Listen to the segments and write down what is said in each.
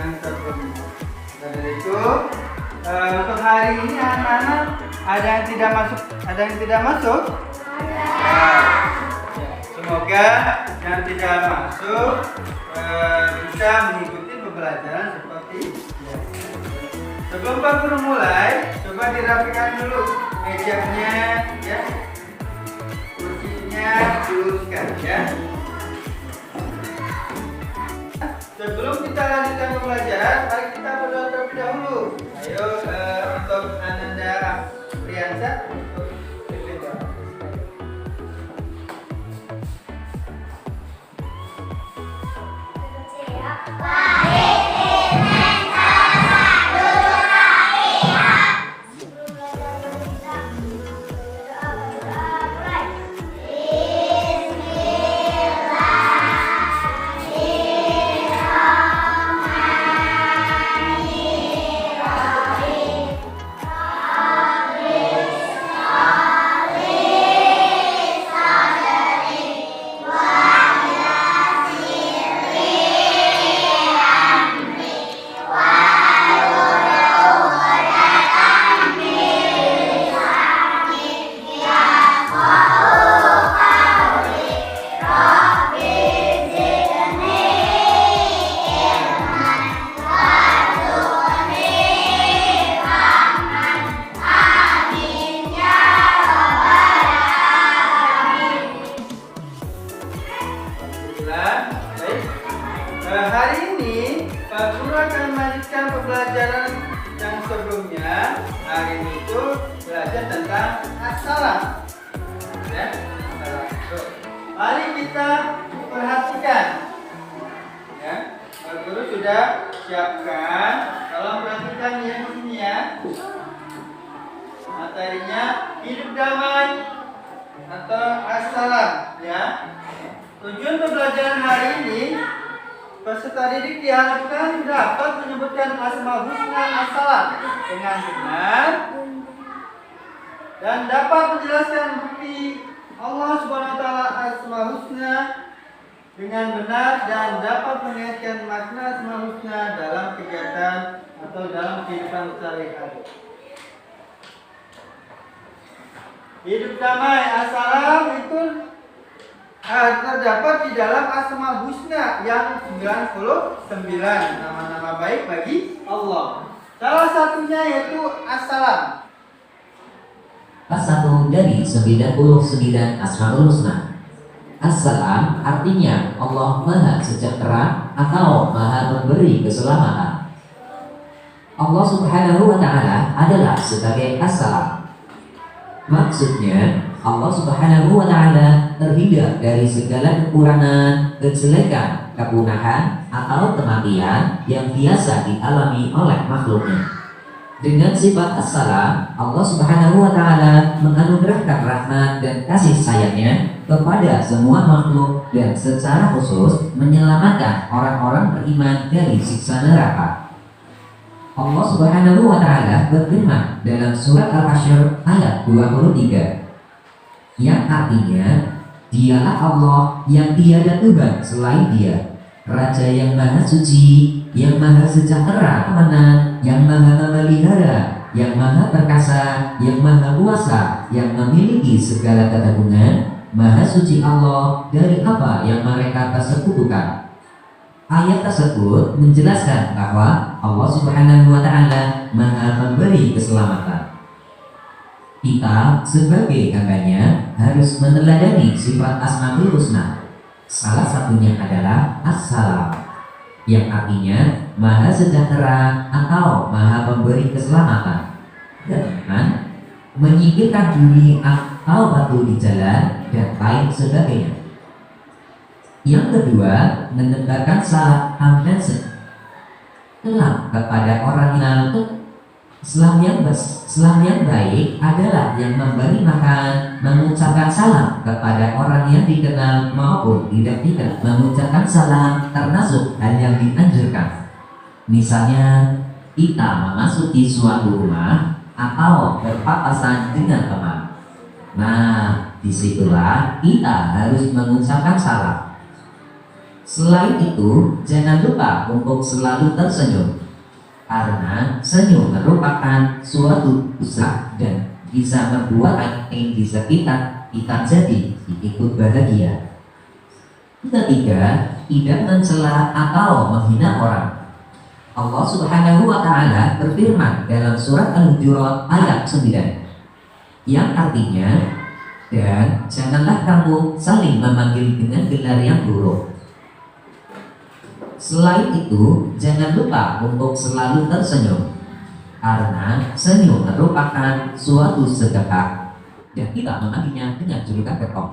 yang sebelumnya. Dari itu untuk hari ini anak-anak ada yang tidak masuk, ada yang tidak masuk? Semoga yang tidak masuk bisa mengikuti pembelajaran seperti ini. Sebelum Pak Guru mulai, coba dirapikan dulu mejanya, ya, kursinya diluruskan, ya. Sebelum kita lanjutkan pembelajaran, mari kita berdoa terlebih dahulu. Ayo untuk Ananda Priyansa untuk berdoa. Hari ini Pak Guru akan melanjutkan pembelajaran yang sebelumnya. Hari ini itu belajar tentang as-salam. Ya, mari kita perhatikan. Ya, Pak Guru sudah siapkan. Tolong perhatikan ya di sini ya. Materinya hidup damai atau as-salam. Ya. Tujuan pembelajaran hari ini, peserta didik diharapkan dapat menyebutkan Asmaul Husna as-salam dengan benar dan dapat menjelaskan bukti Allah Subhanahu wa taala Asmaul Husna dengan benar dan dapat mengaitkan makna Asmaul Husna dalam kegiatan atau dalam kehidupan sehari-hari. Hidup damai as-salam itu terdapat di dalam Asmaul Husna yang 99 nama-nama baik bagi Allah. Salah satunya yaitu as-salam. Satu dari 99 Asmaul Husna. As-salam artinya Allah Maha Sejahtera atau Maha Memberi Keselamatan. Allah Subhanahu wa taala adalah sebagai as-salam. Maksudnya Allah Subhanahu wa taala terhindar dari segala kekurangan, kejelekan, kepunahan atau kematian yang biasa dialami oleh makhluknya. Dengan sifat as-salam, Allah Subhanahu wa taala menganugerahkan rahmat dan kasih sayangnya kepada semua makhluk dan secara khusus menyelamatkan orang-orang beriman dari siksa neraka. Allah Subhanahu wa taala berfirman dalam surat Al-Hasyr ayat 23 yang artinya dialah Allah yang tiada Tuhan selain Dia, Raja yang Maha Suci, yang Maha Sejahtera kemenang, yang Maha Memelihara, yang Maha Perkasa, yang Maha Kuasa, yang memiliki segala keagungan. Maha Suci Allah dari apa yang mereka persekutukan. Ayat tersebut menjelaskan bahwa Allah Subhanahu wa taala Maha Memberi Keselamatan. Kita sebagai hambanya harus meneladani sifat Asmaul Husna. Salah satunya adalah as-salam, yang artinya Maha Sejahtera atau Maha Pemberi Keselamatan, dengan menyingkirkan duri atau batu di jalan dan lain sebagainya. Yang kedua, menebarkan salam dan selam kepada orang yang Islam yang baik adalah yang memberi makan, mengucapkan salam kepada orang yang dikenal maupun tidak mengucapkan salam termasuk hal yang dianjurkan. Misalnya, kita memasuki suatu rumah atau berpapasan dengan teman. Nah, disitulah kita harus mengucapkan salam. Selain itu, jangan lupa untuk selalu tersenyum, karena senyum merupakan suatu usaha dan bisa membuat apa yang di sekitar kita jadi ikut bahagia. Ketiga, tidak mencela atau menghina orang. Allah Subhanahu wa Ta'ala berfirman dalam surat Al-Hujurat ayat 9, yang artinya, dan janganlah kamu saling memanggil dengan gelar yang buruk. Selain itu, jangan lupa untuk selalu tersenyum, karena senyum merupakan suatu sedekah dan kita memanggilnya dengan julukan ketong.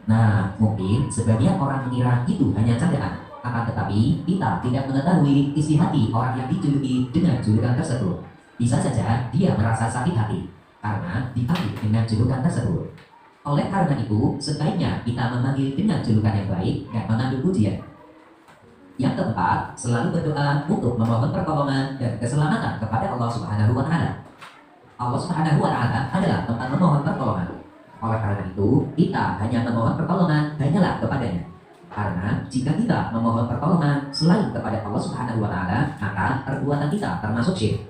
Nah, mungkin sebagian orang mengira itu hanya candaan, akan tetapi kita tidak mengetahui isi hati orang yang dijuluki dengan julukan tersebut. Bisa saja dia merasa sakit hati karena dipanggil dengan julukan tersebut. Oleh karena itu, sebaiknya kita memanggil dengan julukan yang baik dan mengandung pujian. Yang keempat, selalu berdoa untuk memohon pertolongan dan keselamatan kepada Allah Subhanahu wa Ta'ala. Allah Subhanahu wa Ta'ala adalah tempat memohon pertolongan. Oleh karena itu, kita hanya memohon pertolongan hanyalah kepadanya. Karena jika kita memohon pertolongan selain kepada Allah Subhanahu wa Ta'ala, maka perbuatan kita termasuk syirik.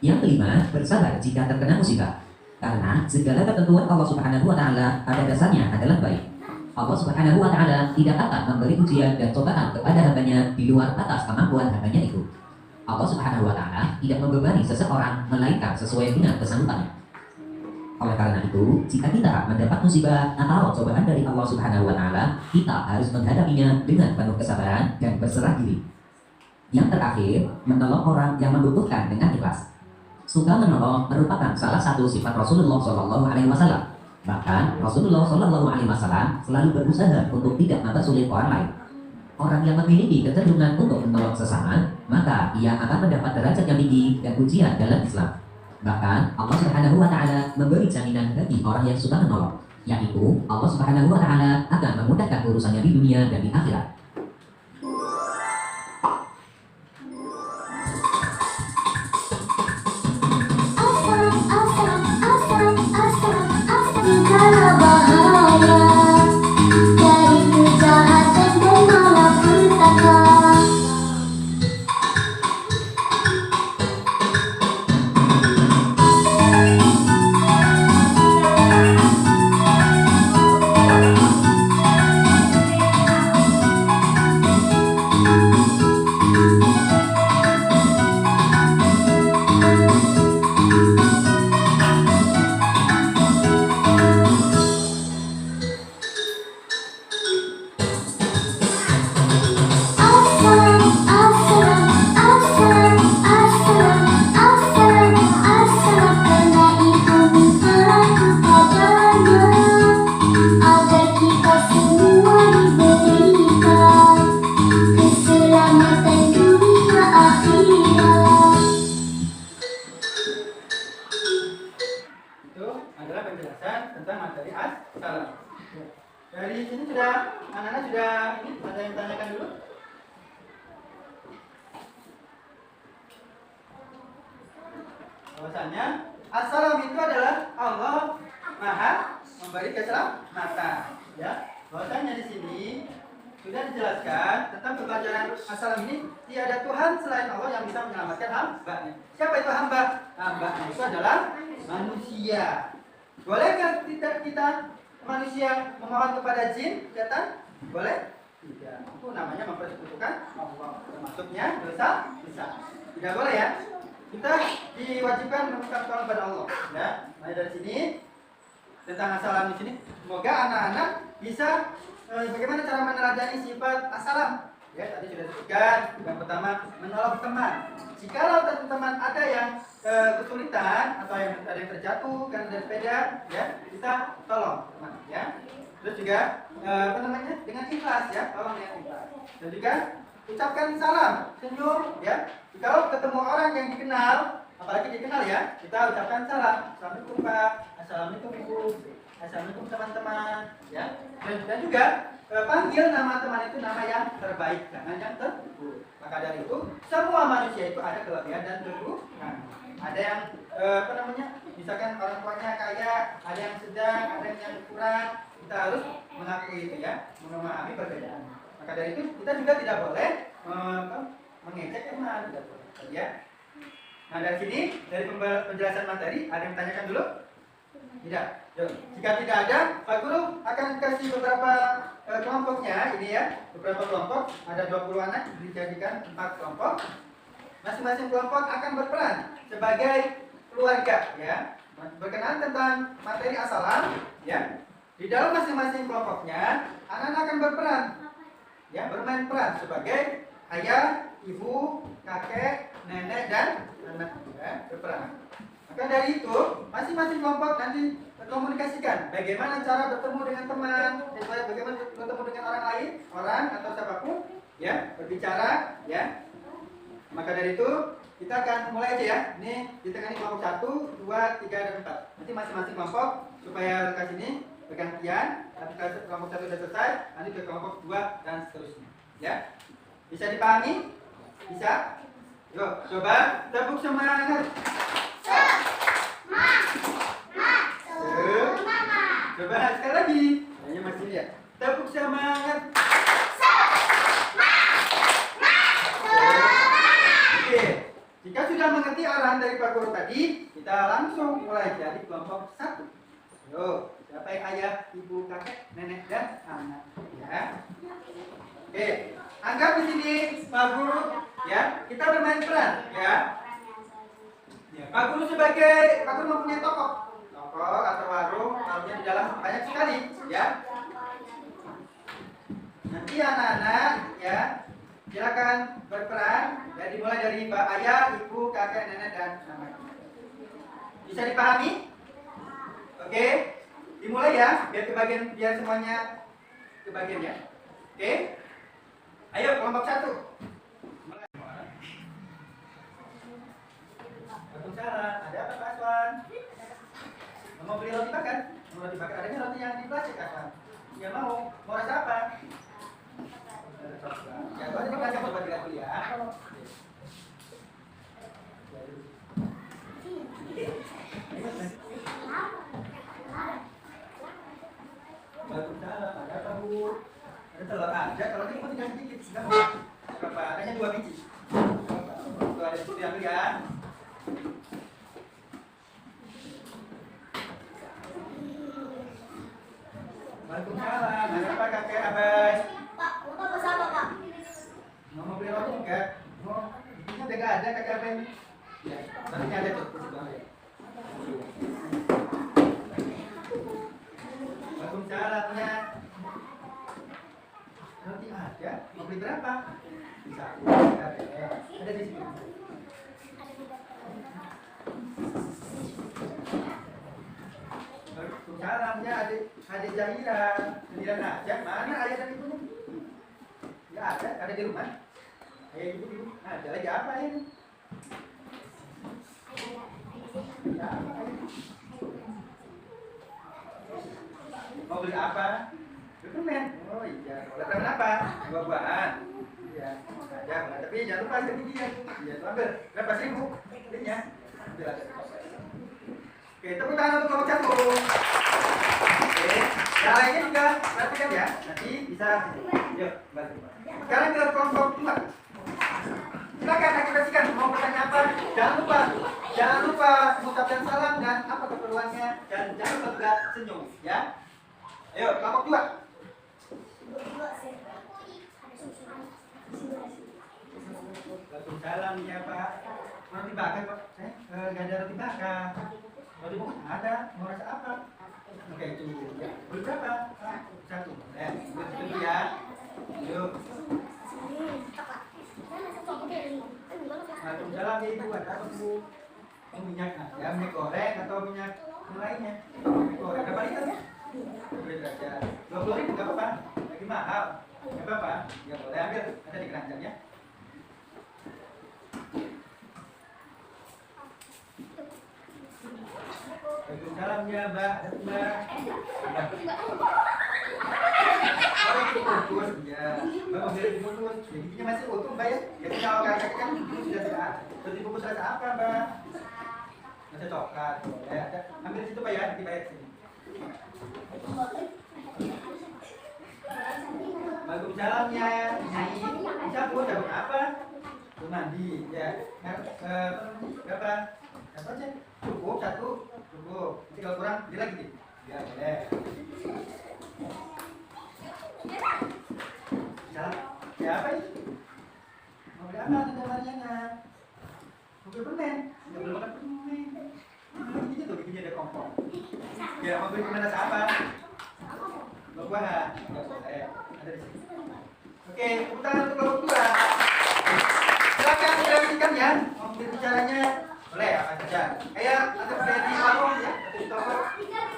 Yang kelima, bersabar jika terkena musibah. Karena segala ketentuan Allah Subhanahu wa Ta'ala pada dasarnya adalah baik. Allah Subhanahu wa Ta'ala tidak akan memberi ujian dan cobaan kepada hambanya di luar atas kemampuan hambanya itu. Allah Subhanahu wa Ta'ala tidak membebani seseorang melainkan sesuai dengan kesanggupannya. Oleh karena itu, jika kita mendapat musibah atau cobaan dari Allah Subhanahu wa Ta'ala, kita harus menghadapinya dengan penuh kesabaran dan berserah diri. Yang terakhir, menolong orang yang membutuhkan dengan ikhlas. Suka menolong merupakan salah satu sifat Rasulullah SAW. Bahkan Rasulullah SAW selalu berusaha untuk tidak mempersulit orang lain. Orang yang memiliki kecenderungan untuk menolong sesama, maka ia akan mendapat derajat yang tinggi dan pujian dalam Islam. Bahkan Allah Subhanahu wa Ta'ala memberi jaminan bagi orang yang suka menolong, yaitu Allah Subhanahu wa Ta'ala akan memudahkan urusannya di dunia dan di akhirat. Segala bahaya dari kejahatan dan malapetaka. Dari sini sudah, anak-anak sudah ini, ada yang tanyakan dulu? Bahwasanya assalam itu adalah Allah Maha memberi keselamatan, ya. Bahwasanya di sini sudah dijelaskan tentang pembacaan assalam ini, tiada Tuhan selain Allah yang bisa menyelamatkan hamba-Nya. Siapa itu hamba? Hamba-Nya itu adalah manusia. Bolehkah kita manusia memohon kepada jin, setan? Boleh? Tidak. Itu namanya mempersekutukan Allah. Termasuknya dosa besar. Tidak boleh ya. Kita diwajibkan meminta tolong kepada Allah. Ya. Nah, dari sini tentang assalam di sini, semoga anak-anak bisa bagaimana cara meneladani sifat assalam. Ya, tadi sudah disebutkan. Yang pertama, menolong teman. Jikalau teman ada yang kesulitan atau yang ada yang terjatuh karena dari sepeda, ya, kita tolong teman, ya. Terus juga dengan ikhlas, ya, tolong dengan ikhlas. Dan juga ucapkan salam, senyum, ya. Kalau ketemu orang yang dikenal, apalagi dikenal, ya, kita ucapkan salam. Assalamualaikum Pak, assalamualaikum Ibu, assalamualaikum teman-teman, ya. Dan juga panggil nama teman itu nama yang terbaik, jangan yang terburuk. Maka dari itu semua manusia itu ada kelebihan dan kekurangan. Ada yang misalkan orang tuanya kaya, ada yang sedang, ada yang kurang. Kita harus mengakui itu, ya, memahami perbedaan. Maka dari itu kita juga tidak boleh mengejek teman, tidak boleh. Ya. Nah dari sini dari penjelasan materi ada yang tanyakan dulu? Tidak. Yuk. Jika tidak ada, Pak Guru akan kasih beberapa kelompoknya ini ya, beberapa kelompok, ada 20 anak dijadikan 4 kelompok. Masing-masing kelompok akan berperan sebagai keluarga ya. Berkenaan tentang materi asalan ya. Di dalam masing-masing kelompoknya, anak-anak akan berperan ya, bermain peran sebagai ayah, ibu, kakek, nenek dan anak ya, berperan. Maka dari itu, masing-masing kelompok nanti berkomunikasikan bagaimana cara bertemu dengan teman, bagaimana bertemu dengan orang lain, orang atau siapapun ya, berbicara ya. Maka dari itu kita akan mulai aja ya. Ini ditengani kelompok 1, 2, 3, dan 4. Nanti masing-masing kelompok supaya lekas ini bergantian. Nanti kelompok 1 sudah selesai, nanti ke kelompok 2 dan seterusnya. Ya, bisa dipahami? Bisa? Yuk, coba tepuk semangat. Coba sekali lagi. Hanya masih lihat. Tepuk semangat. Oke, jika sudah mengerti arahan dari Pak Guru tadi, kita langsung mulai dari kelompok 1. Yo, siapa yang ayah, ibu, kakek, nenek, dan anak? Ya. Oke, anggap di sini Pak Guru, ya, kita bermain peran, ya. Ya, Pak Guru mempunyai toko atau warung, warungnya di dalam banyak sekali, ya. Nanti anak-anak, ya. Silakan berperan ya, dimulai dari ayah, ibu, kakek, nenek, dan anak. Bisa dipahami? Oke, dimulai ya, biar semuanya kebagian ya. Oke, ayo kelompok 1. Waalaikumsalam. Ada apa Pak Aswan? Mau beli roti bakar? Mau roti bakar? Adanya roti yang di plastik Aswan? Ya mau rasa apa? Ya, soalnya ini belajar buat dilihat dulu ya. Waalaikumsalam. Ada apa Bu? Ada telur aja. Kalau ini mau tinggal sedikit. Berapa? Adanya 2 biji. Tuh ada di situ yang ya. Waalaikumsalam. Ada apa kakek Abbas? Pak, Bapak pesan apa, Pak? Mau beli roti enggak? Mau? Ini udah enggak ada kakek apa ini? Ya, rotinya ada tuh. Waalaikumsalam ya. Roti ada? Mau beli berapa? Bisa. Ada di sini. Waalaikumsalam ya, adik Jahiran aja. Mana ayah dan ibunya? Ya ada di rumah. Ayah ibu. Ada lagi apa ini? Ya, apa ini? Mau beli apa? Permen. Oh iya, oleh permen apa? Buah-buahan. Iya, ada. Tapi jangan lupa ketinggian. Iya, tuh ambil. Berapa ribu? Belinya. Ambil aja. Oke, tepuk tangan untuk kelompok 1. Oke, yang lainnya juga perhatikan ya. Nanti bisa. Yuk, balik. Sekarang ke kelompok 2. Silakan aktifasikan mau bertanya apa. Jangan lupa mengucapkan salam dan apa keperluannya, dan jangan lupa juga senyum ya. Ayo, kelompok 2. Waalaikumsalam ya Pak. Roti bakar Pak. Nggak ada roti bakar. Roti bungkus ada. Mau rasa apa? Oke itu. Ya. Beli berapa? 1. Begitu ya. Yuk. Waalaikumsalam ya Ibu. Ada apa Bu? Minyak ya, minyak goreng atau minyak yang lainnya? Minyak goreng. Berapa liter? Boleh aja. 20.000 nggak apa-apa. Lagi mahal. Nggak apa-apa. Ya boleh ambil. Ada di keranjang ya. Waalaikumsalam ya Mbak. Mbak. Oh itu bungkus ya. Mbak ambil dibungkus. Giginya masih utuh Mbak ya. Jadi kalau kakek kan sudah tidak ada. Terus dibungkus rasa apa Mbak? Rasa coklat. Boleh ada. Ambil di situ Pak ya. Nanti bayar sini. Waalaikumsalam ya, Nyai. Siapa? Cabut apa? Tuh mandi, ya. Berapa? Satu aja. Cukup satu. Cukup. Nanti kalau kurang, beli lagi nih. Ya boleh. Salam. Siapa ini? Mau beli apa? Tidak Mariana. Mau beli permen? Nggak boleh makan permen. Ini tuh bikinnya ada kompor. Ya mau beli permen rasa apa? Buah buahan. Nggak boleh. Ada di sini. Oke, tepuk tangan untuk kelompok dua. Silakan dilanjutkan ya. Mau berbicaranya boleh apa saja. Kayak ada di warung ya, atau di toko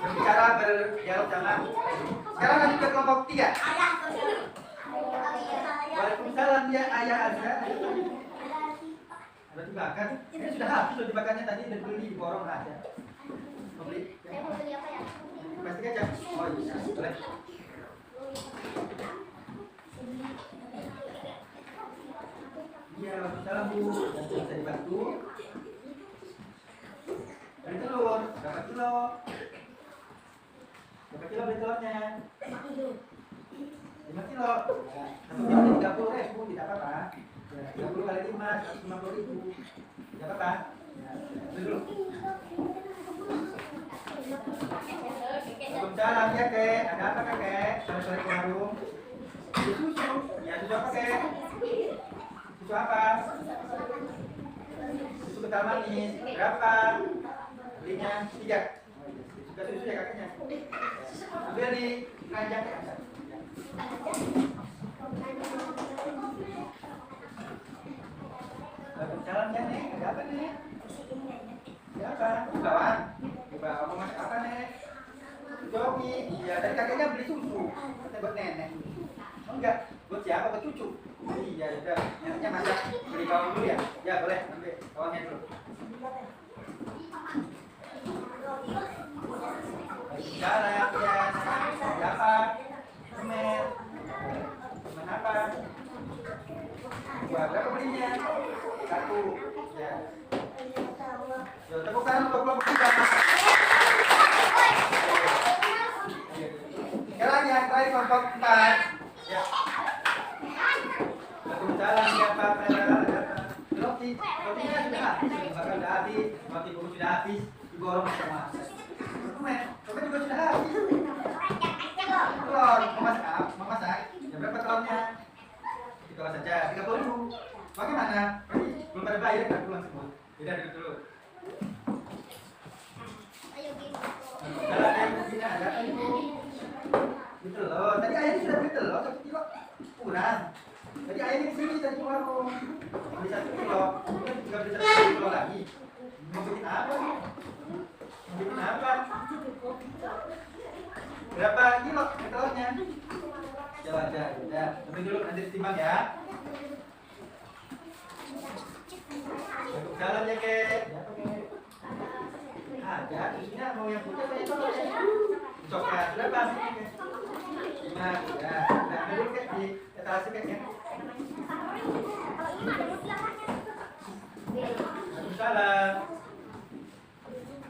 berbicara berdialog jangan. Sekarang lanjut ke kelompok tiga. Waalaikumsalam ya ayah Azra. Ada dibakar. Ini sudah habis loh dibakarnya tadi dan beli di borong aja. Mau beli? Plastik aja. Oh iya, boleh. Iya, waalaikumsalam Bu. Bisa dibantu. Beli telur, berapa kilo? Berapa kilo beli telurnya? 5 kilo. Satu kilo 30.000, tidak apa-apa. 30 kali 5, 150.000. Tidak apa-apa. Beli dulu. Waalaikumsalam ya Kek. Ada apa Kakek? Sore-sore ke warung. Susu. Ya susu apa Kek? Susu apa? Susu kental manis. Berapa? Belinya 3. Suka susu ya kakaknya. Ambil di keranjang ya. Waalaikumsalam ya Nek. Ada apa Nek? Ada apa? Di bawah. Di bawah mau masak apa Nek? Joki. Ya dari kakeknya beli susu. Katanya buat nenek. Oh enggak, buat siapa? Buat cucu. Iya udah. Neneknya masak. Beli bawang dulu ya. Ya boleh ambil bawangnya dulu. Jalan ya, siapa? Semen. Semen apa? Dua, berapa belinya? 1. Ya. Yo, tepuk tangan untuk kelompok kita. Sekarang yang terakhir kelompok 4. Ya. Waalaikumsalam ya Pak. Rotinya sudah habis, bakal sudah habis, roti bubuk sudah habis, digoreng semua. Semen juga sudah habis. Telur, mau masak? Ya berapa telurnya? 3 saja, 30.000. Bagaimana? Belum pada bayar kan pulang semua. Beda duduk dulu. Kalau ayam begini ada apa ibu? Beli telur. Tadi ayamnya sudah beli telur 1 kilo. Kurang. Tadi ayamnya kesini tadi ke warung. Beli 1 kilo. Kemudian juga beli 1 kilo lagi. Mau bikin apa? Mau bikin apa? Berapa kilo telurnya? Coba aja, udah. Tunggu dulu nanti ditimbang ya. Jalan ya Kek. Ada, susunya mau yang putih atau yang coklat? Coklat, berapa? 5, ya. Nah, dulu Kek di etalase Kek ya. Waalaikumsalam.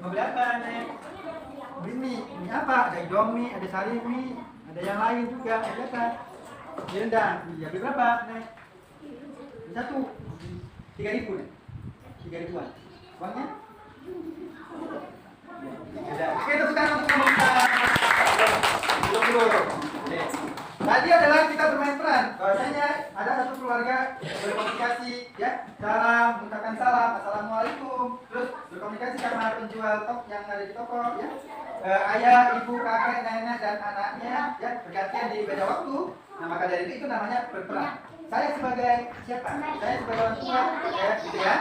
Mau beli apa Nek? Beli mie. Mie apa? Ada Indomie, ada sari mie, ada yang lain juga. Ada apa? Mie rendang. Iya, beli berapa Nek? Beli 1. 3.000 Nek. 3.000-an. Uangnya? Ada. Oke, tepuk tangan untuk pemerintah. Dulu. Tadi adalah kita bermain peran. Bahwasanya ada satu keluarga berkomunikasi, ya, salam, mengucapkan salam, assalamualaikum, terus berkomunikasi sama penjual tok yang ada di toko, ya. Ayah, ibu, kakek, nenek, dan anaknya, ya, bergantian di beda waktu. Nah, maka dari itu namanya berperan. Saya sebagai siapa? Saya sebagai orang tua, ya, gitu ya.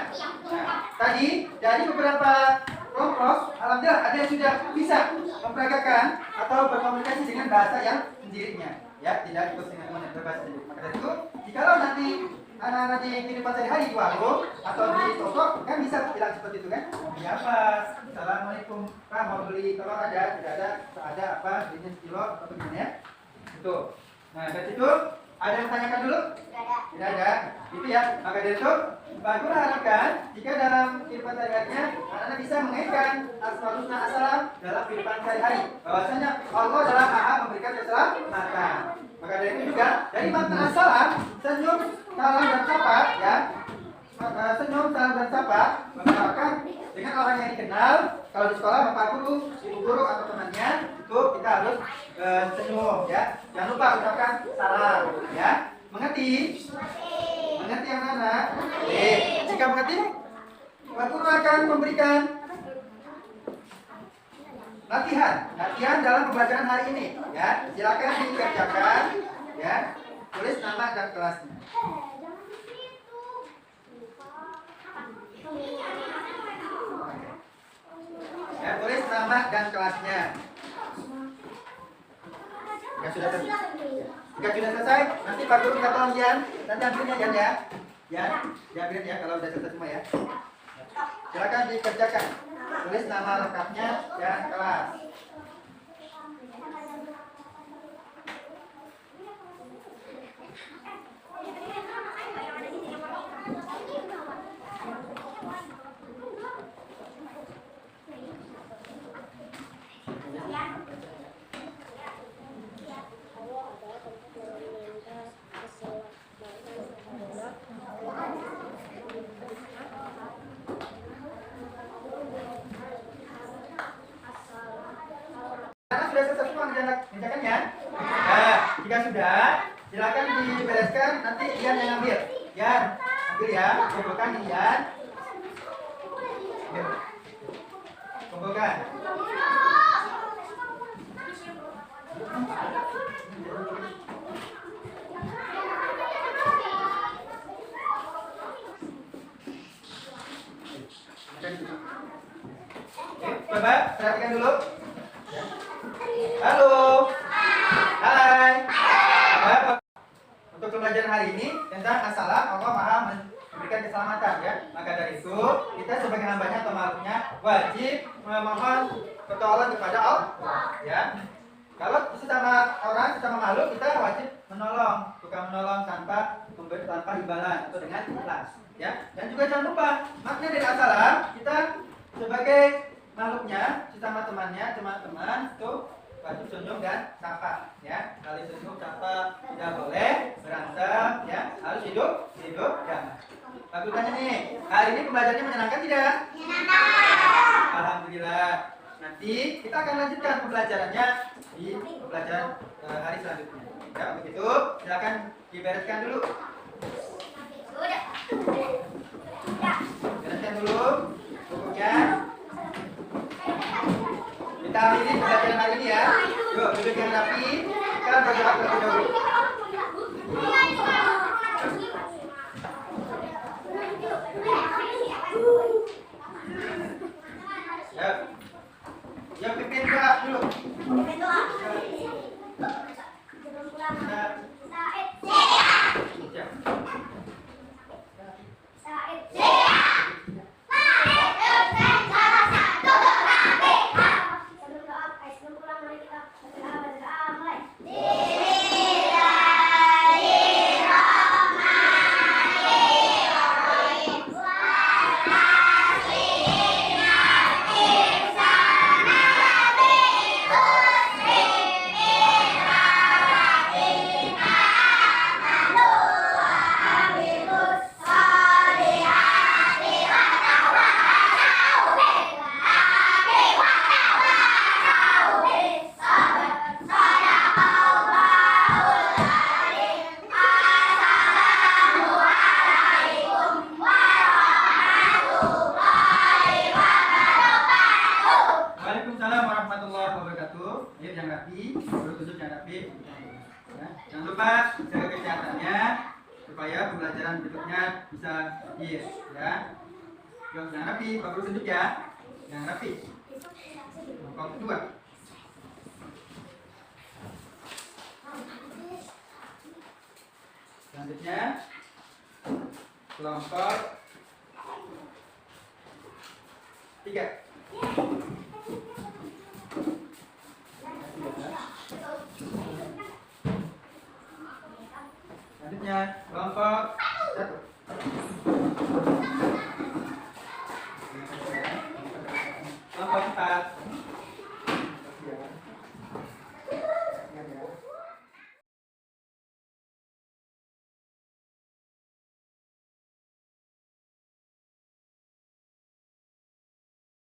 Nah, tadi dari beberapa kelompok, alhamdulillah ada yang sudah bisa memperagakan atau berkomunikasi dengan bahasa yang sendirinya, ya, tidak ikut dengan berbahasa sendiri. Maka dari itu, jikalau nanti anak-anak di kehidupan sehari-hari di warung atau di toko kan bisa bilang seperti itu kan? Ya apa? Assalamualaikum, Pak mau beli telur ada? Tidak ada? Ada apa? Belinya sekilo atau bagaimana ya? Itu. Nah dari situ ada yang tanyakan dulu? Tidak ada. Itu ya. Maka dari itu, Pak Guru harapkan jika dalam kehidupan sehari-harinya anak-anak bisa mengaitkan asmaul husna assalam dalam kehidupan sehari-hari. Bahwasanya Allah adalah Maha memberikan keselamatan. Maka dari itu juga dari makna assalam, senyum, salam dan sapa ya. Senyum, salam dan sapa maka dengan orang yang dikenal. Kalau di sekolah bapak guru, ibu guru atau temannya itu kita harus senyum ya. Jangan lupa ucapkan salam ya. Mengerti? Mengerti yang mana? Jika mengerti, Pak Guru akan memberikan latihan dalam pembelajaran hari ini ya. Silakan dikerjakan ya. Tulis nama dan kelasnya. Ya, tulis nama dan kelasnya. Jika sudah selesai, nanti Pak Guru minta tolong Yan, nanti ambilnya Yan ya. Yan, diambilin ya kalau sudah selesai semua ya. Silakan dikerjakan. Tulis nama lengkapnya dan kelas. Sudah selesai semua mengerjakannya. Nah, jika sudah, silakan dibereskan. Nanti Ian yang ambil. Ian, ambil ya. Kumpulkan ini Ian. Kumpulkan. Bapak, perhatikan dulu. Halo. Hai. Untuk pembelajaran hari ini tentang assalam, Allah Maha memberikan keselamatan ya. Maka dari itu, kita sebagai hambanya atau makhluknya wajib memohon pertolongan kepada Allah ya. Kalau sesama orang, sesama makhluk, kita wajib menolong, bukan menolong tanpa imbalan atau dengan ikhlas ya. Dan juga jangan lupa makna dari assalam, kita sebagai makhluknya, sesama temannya, teman-teman itu wajib senyum dan sapa ya. Kali senyum sapa tidak boleh berantem ya, harus hidup damai. Aku tanya nih, hari ini pembelajarannya menyenangkan tidak? Menyenangkan. Alhamdulillah. Nanti kita akan lanjutkan pembelajarannya di pembelajaran hari selanjutnya. Ya, untuk itu silakan dibereskan dulu. Bereskan dulu bukunya. Kita akhiri pembelajaran hari ini ya. Yuk, duduk yang rapi. Kita berdoa terlebih dahulu. Ya. Yang pimpin doa dulu. Jangan lupa jaga kesehatannya supaya pembelajaran berikutnya bisa hadir ya. Jangan rapi, Pak Guru tunjuk ya. Jangan rapi. Kelompok kedua. Selanjutnya kelompok 3. Selanjutnya kelompok